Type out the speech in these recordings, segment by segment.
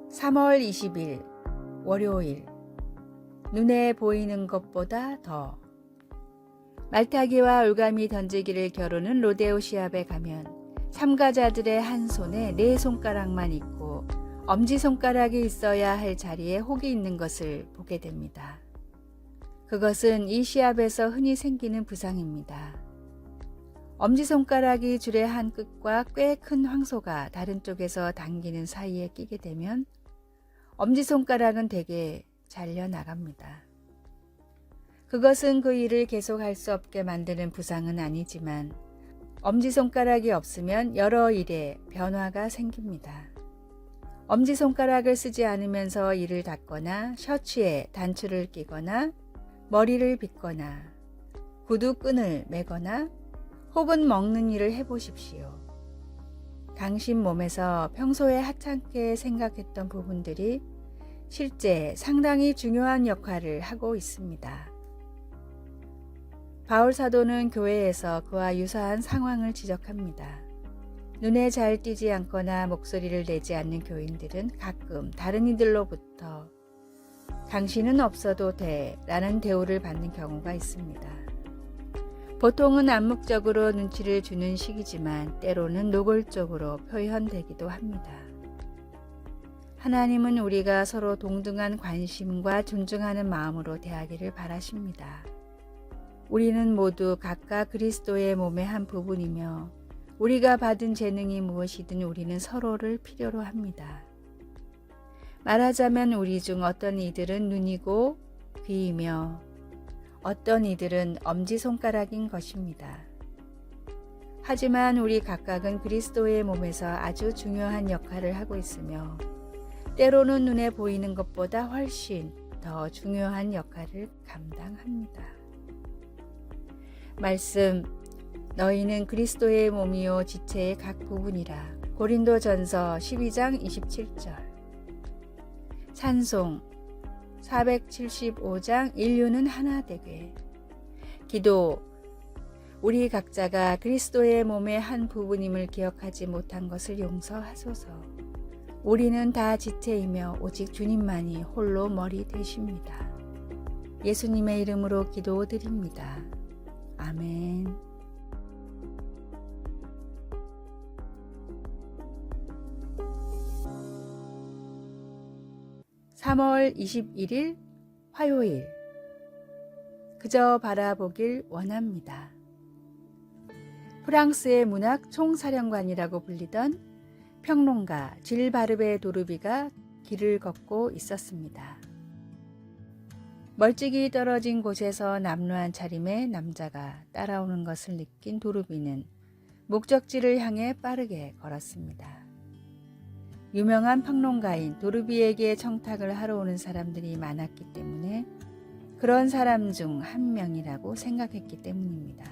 3월 20일 월요일. 눈에 보이는 것보다 더. 말타기와 올가미 던지기를 겨루는 로데오 시합에 가면 참가자들의 한 손에 4손가락만 있고 엄지손가락이 있어야 할 자리에 혹이 있는 것을 보게 됩니다. 그것은 이 시합에서 흔히 생기는 부상입니다. 엄지손가락이 줄의 한 끝과 꽤 큰 황소가 다른 쪽에서 당기는 사이에 끼게 되면 엄지손가락은 대개 잘려 나갑니다. 그것은 그 일을 계속할 수 없게 만드는 부상은 아니지만 엄지손가락이 없으면 여러 일에 변화가 생깁니다. 엄지손가락을 쓰지 않으면서 이를 닦거나 셔츠에 단추를 끼거나 머리를 빗거나 구두끈을 매거나 혹은 먹는 일을 해보십시오. 당신 몸에서 평소에 하찮게 생각했던 부분들이 실제 상당히 중요한 역할을 하고 있습니다. 바울 사도는 교회에서 그와 유사한 상황을 지적합니다. 눈에 잘 띄지 않거나 목소리를 내지 않는 교인들은 가끔 다른 이들로부터 당신은 없어도 돼 라는 대우를 받는 경우가 있습니다. 보통은 암묵적으로 눈치를 주는 식이지만 때로는 노골적으로 표현되기도 합니다. 하나님은 우리가 서로 동등한 관심과 존중하는 마음으로 대하기를 바라십니다. 우리는 모두 각각 그리스도의 몸의 한 부분이며 우리가 받은 재능이 무엇이든 우리는 서로를 필요로 합니다. 말하자면 우리 중 어떤 이들은 눈이고 귀이며 어떤 이들은 엄지손가락인 것입니다. 하지만 우리 각각은 그리스도의 몸에서 아주 중요한 역할을 하고 있으며 때로는 눈에 보이는 것보다 훨씬 더 중요한 역할을 감당합니다. 말씀, 너희는 그리스도의 몸이요 지체의 각 부분이라. 고린도전서 12장 27절. 찬송 475장 인류는 하나 되게. 기도, 우리 각자가 그리스도의 몸의 한 부분임을 기억하지 못한 것을 용서하소서. 우리는 다 지체이며 오직 주님만이 홀로 머리 되십니다. 예수님의 이름으로 기도드립니다. 아멘. (3월 21일) 화요일. 그저 바라보길 원합니다. 프랑스의 문학 총사령관이라고 불리던 평론가 질 바르베 도르비가 길을 걷고 있었습니다. 멀찍이 떨어진 곳에서 남루한 차림의 남자가 따라오는 것을 느낀 도르비는 목적지를 향해 빠르게 걸었습니다. 유명한 평론가인 도르비에게 청탁을 하러 오는 사람들이 많았기 때문에 그런 사람 중 한 명이라고 생각했기 때문입니다.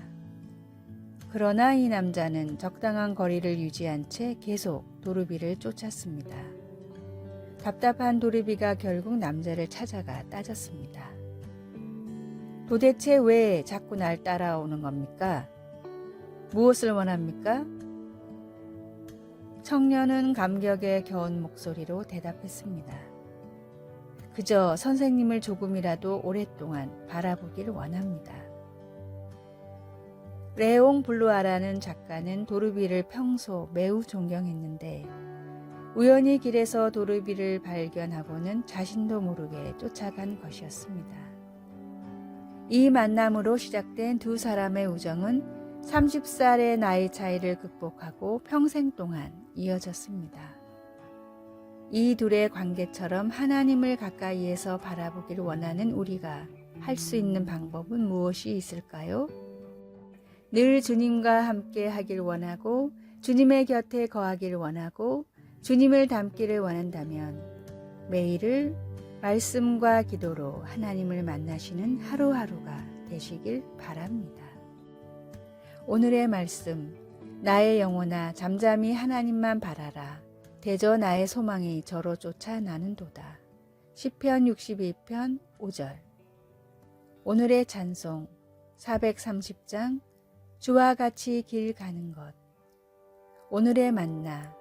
그러나 이 남자는 적당한 거리를 유지한 채 계속 도르비를 쫓았습니다. 답답한 도르비가 결국 남자를 찾아가 따졌습니다. 도대체 왜 자꾸 날 따라오는 겁니까? 무엇을 원합니까? 청년은 감격에 겨운 목소리로 대답했습니다. 그저 선생님을 조금이라도 오랫동안 바라보길 원합니다. 레옹 블루아라는 작가는 도르비를 평소 매우 존경했는데 우연히 길에서 도르비를 발견하고는 자신도 모르게 쫓아간 것이었습니다. 이 만남으로 시작된 두 사람의 우정은 30살의 나이 차이를 극복하고 평생 동안 이어졌습니다. 이 둘의 관계처럼 하나님을 가까이에서 바라보길 원하는 우리가 할 수 있는 방법은 무엇이 있을까요? 늘 주님과 함께 하길 원하고 주님의 곁에 거하길 원하고 주님을 닮기를 원한다면 매일을 말씀과 기도로 하나님을 만나시는 하루하루가 되시길 바랍니다. 오늘의 말씀, 나의 영혼아 잠잠히 하나님만 바라라. 대저 나의 소망이 저로 쫓아 나는도다. 시편 62편 5절. 오늘의 찬송 430장 주와 같이 길 가는 것. 오늘의 만나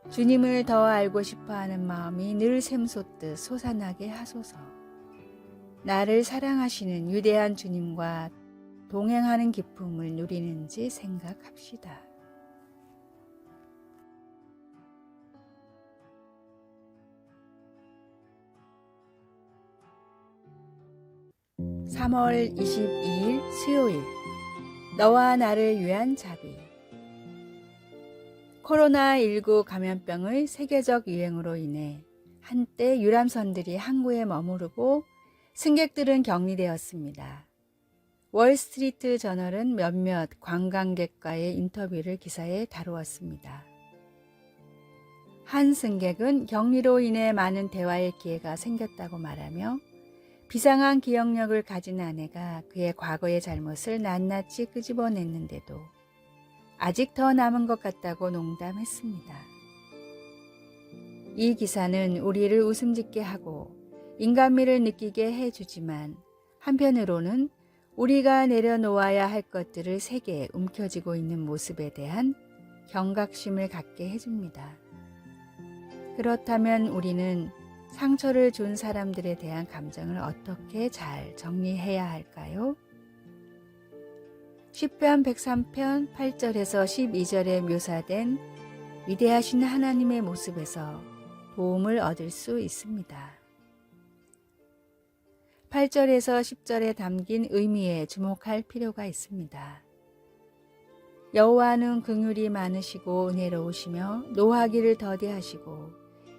주님을 더 알고 싶어하는 마음이 늘 샘솟듯 솟아나게 하소서. 나를 사랑하시는 위대한 주님과 동행하는 기쁨을 누리는지 생각합시다. (3월 22일) 수요일, 너와 나를 위한 자비. 코로나19 감염병의 세계적 유행으로 인해 한때 유람선들이 항구에 머무르고 승객들은 격리되었습니다. 월스트리트 저널은 몇몇 관광객과의 인터뷰를 기사에 다루었습니다. 한 승객은 격리로 인해 많은 대화의 기회가 생겼다고 말하며 비상한 기억력을 가진 아내가 그의 과거의 잘못을 낱낱이 끄집어냈는데도 아직 더 남은 것 같다고 농담했습니다. 이 기사는 우리를 웃음짓게 하고 인간미를 느끼게 해주지만 한편으로는 우리가 내려놓아야 할 것들을 세게 움켜쥐고 있는 모습에 대한 경각심을 갖게 해줍니다. 그렇다면 우리는 상처를 준 사람들에 대한 감정을 어떻게 잘 정리해야 할까요? 시편 103편 8절에서 12절에 묘사된 위대하신 하나님의 모습에서 도움을 얻을 수 있습니다. 8절에서 10절에 담긴 의미에 주목할 필요가 있습니다. 여호와는 긍휼이 많으시고 은혜로우시며 노하기를 더디하시고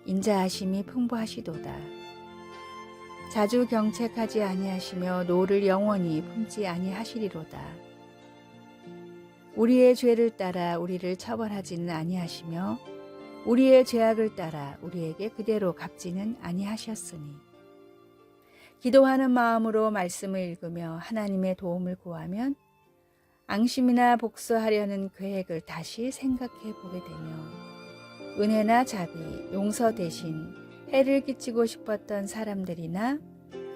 인자하심이 풍부하시도다. 자주 경책하지 아니하시며 노를 영원히 품지 아니하시리로다. 우리의 죄를 따라 우리를 처벌하지는 아니하시며 우리의 죄악을 따라 우리에게 그대로 갚지는 아니하셨으니. 기도하는 마음으로 말씀을 읽으며 하나님의 도움을 구하면 앙심이나 복수하려는 계획을 다시 생각해 보게 되며 은혜나 자비, 용서 대신 해를 끼치고 싶었던 사람들이나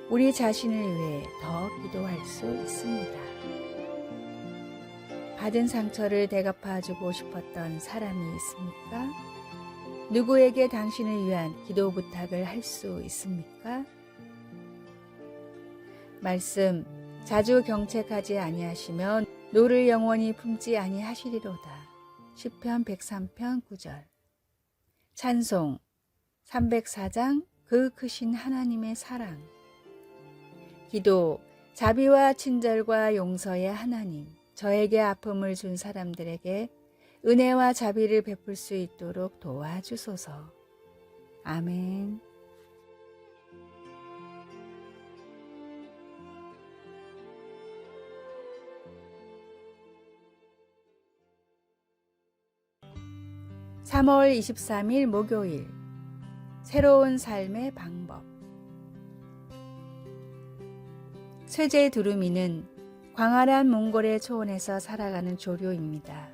우리 자신을 위해 더 기도할 수 있습니다. 받은 상처를 대갚아주고 싶었던 사람이 있습니까? 누구에게 당신을 위한 기도 부탁을 할 수 있습니까? 말씀, 자주 경책하지 아니하시며 노를 영원히 품지 아니하시리로다. 시편 103편 9절. 찬송 304장 그 크신 하나님의 사랑. 기도, 자비와 친절과 용서의 하나님, 저에게 아픔을 준 사람들에게 은혜와 자비를 베풀 수 있도록 도와주소서. 아멘. (3월 23일) 목요일, 새로운 삶의 방법. 쇠제 두루미는 광활한 몽골의 초원에서 살아가는 조류입니다.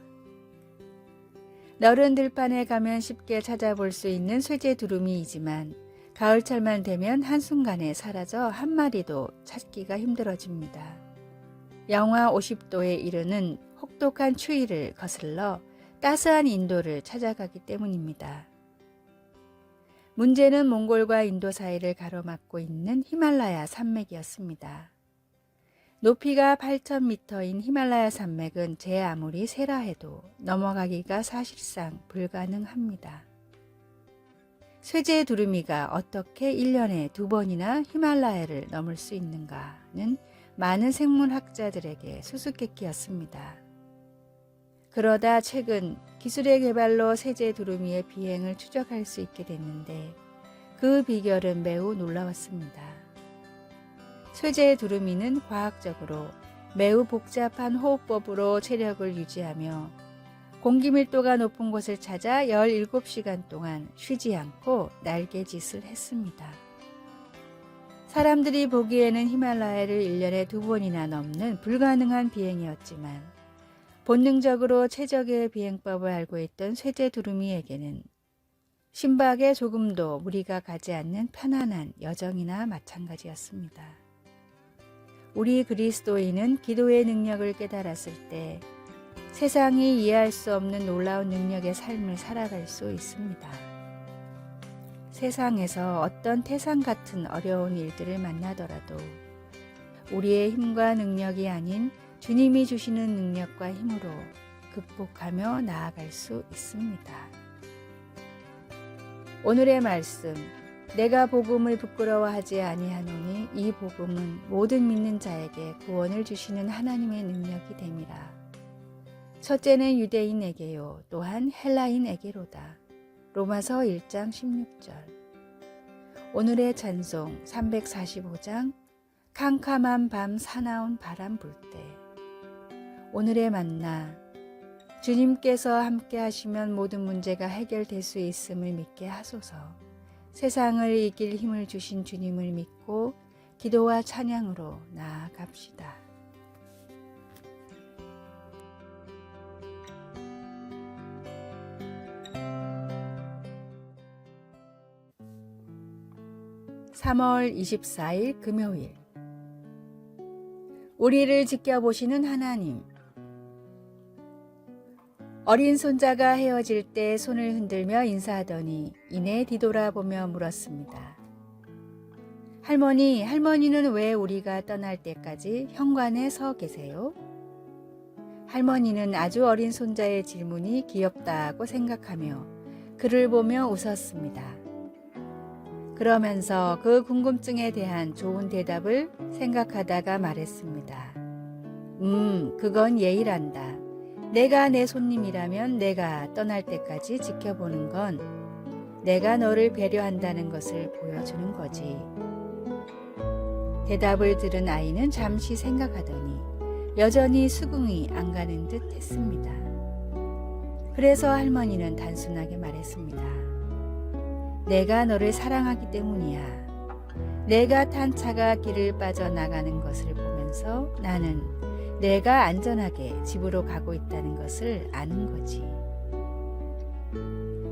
너른 들판에 가면 쉽게 찾아볼 수 있는 쇠제 두루미이지만 가을철만 되면 한순간에 사라져 한 마리도 찾기가 힘들어집니다. 영하 50도에 이르는 혹독한 추위를 거슬러 따스한 인도를 찾아가기 때문입니다. 문제는 몽골과 인도 사이를 가로막고 있는 히말라야 산맥이었습니다. 높이가 8,000m인 히말라야 산맥은 제 아무리 세라 해도 넘어가기가 사실상 불가능합니다. 쇠제 두루미가 어떻게 1년에 2번이나 히말라야를 넘을 수 있는가는 많은 생물학자들에게 수수께끼였습니다. 그러다 최근 기술의 개발로 쇠제 두루미의 비행을 추적할 수 있게 됐는데 그 비결은 매우 놀라웠습니다. 쇠제 두루미는 과학적으로 매우 복잡한 호흡법으로 체력을 유지하며 공기 밀도가 높은 곳을 찾아 17시간 동안 쉬지 않고 날개짓을 했습니다. 사람들이 보기에는 히말라야를 1년에 2번이나 넘는 불가능한 비행이었지만 본능적으로 최적의 비행법을 알고 있던 쇠제 두루미에게는 심박에 조금도 무리가 가지 않는 편안한 여정이나 마찬가지였습니다. 우리 그리스도인은 기도의 능력을 깨달았을 때 세상이 이해할 수 없는 놀라운 능력의 삶을 살아갈 수 있습니다. 세상에서 어떤 태산 같은 어려운 일들을 만나더라도 우리의 힘과 능력이 아닌 주님이 주시는 능력과 힘으로 극복하며 나아갈 수 있습니다. 오늘의 말씀, 내가 복음을 부끄러워하지 아니하노니 이 복음은 모든 믿는 자에게 구원을 주시는 하나님의 능력이 됨이라. 첫째는 유대인에게요, 또한 헬라인에게로다. 로마서 1장 16절. 오늘의 찬송 345장 캄캄한 밤 사나운 바람 불 때. 오늘의 만나, 주님께서 함께 하시면 모든 문제가 해결될 수 있음을 믿게 하소서. 세상을 이길 힘을 주신 주님을 믿고 기도와 찬양으로 나아갑시다. (3월 24일) 금요일. 우리를 지켜보시는 하나님. 어린 손자가 헤어질 때 손을 흔들며 인사하더니 이내 뒤돌아보며 물었습니다. 할머니는 왜 우리가 떠날 때까지 현관에 서 계세요? 할머니는 아주 어린 손자의 질문이 귀엽다고 생각하며 그를 보며 웃었습니다. 그러면서 그 궁금증에 대한 좋은 대답을 생각하다가 말했습니다. 그건 예의란다. 내가 내 손님이라면 내가 떠날 때까지 지켜보는 건 내가 너를 배려한다는 것을 보여주는 거지. 대답을 들은 아이는 잠시 생각하더니 여전히 수긍이 안 가는 듯 했습니다. 그래서 할머니는 단순하게 말했습니다. 내가 너를 사랑하기 때문이야. 내가 탄 차가 길을 빠져나가는 것을 보면서 나는 내가 안전하게 집으로 가고 있다는 것을 아는 거지.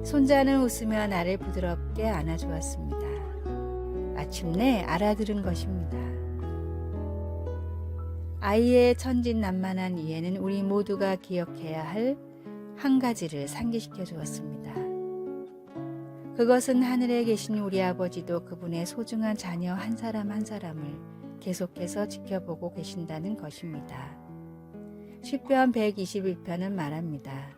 손자는 웃으며 나를 부드럽게 안아주었습니다. 마침내 알아들은 것입니다. 아이의 천진난만한 이해는 우리 모두가 기억해야 할 한 가지를 상기시켜 주었습니다. 그것은 하늘에 계신 우리 아버지도 그분의 소중한 자녀 한 사람 한 사람을 계속해서 지켜보고 계신다는 것입니다. 시편 121편은 말합니다.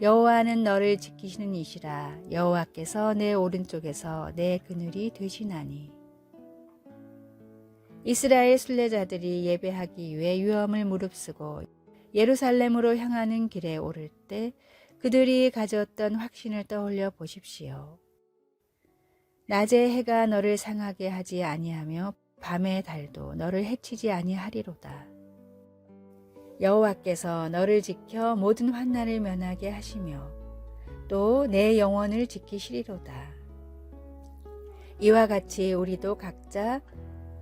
여호와는 너를 지키시는 이시라. 여호와께서 내 오른쪽에서 내 그늘이 되시나니. 이스라엘 순례자들이 예배하기 위해 유엄을 무릅쓰고 예루살렘으로 향하는 길에 오를 때 그들이 가졌던 확신을 떠올려 보십시오. 낮에 해가 너를 상하게 하지 아니하며 밤의 달도 너를 해치지 아니하리로다. 여호와께서 너를 지켜 모든 환난을 면하게 하시며 또 내 영혼을 지키시리로다. 이와 같이 우리도 각자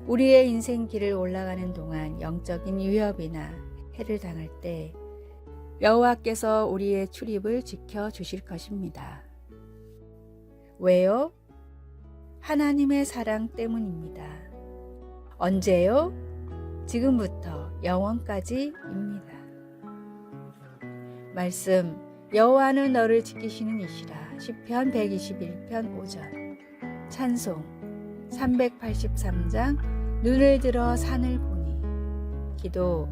우리의 인생 길을 올라가는 동안 영적인 위협이나 해를 당할 때 여호와께서 우리의 출입을 지켜주실 것입니다. 왜요? 하나님의 사랑 때문입니다. 언제요? 지금부터 영원까지입니다. 말씀, 여호와는 너를 지키시는 이시라. 시편 121편 5절. 찬송 383장 눈을 들어 산을 보니. 기도,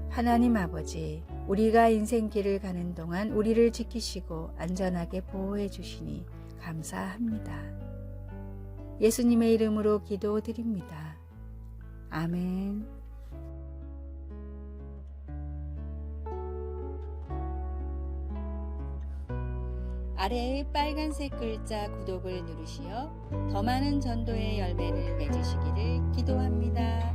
하나님 아버지, 우리가 인생 길을 가는 동안 우리를 지키시고 안전하게 보호해 주시니 감사합니다. 예수님의 이름으로 기도드립니다. 아멘. 아래의 빨간색 글자 구독을 누르시어 더 많은 전도의 열매를 맺으시기를 기도합니다.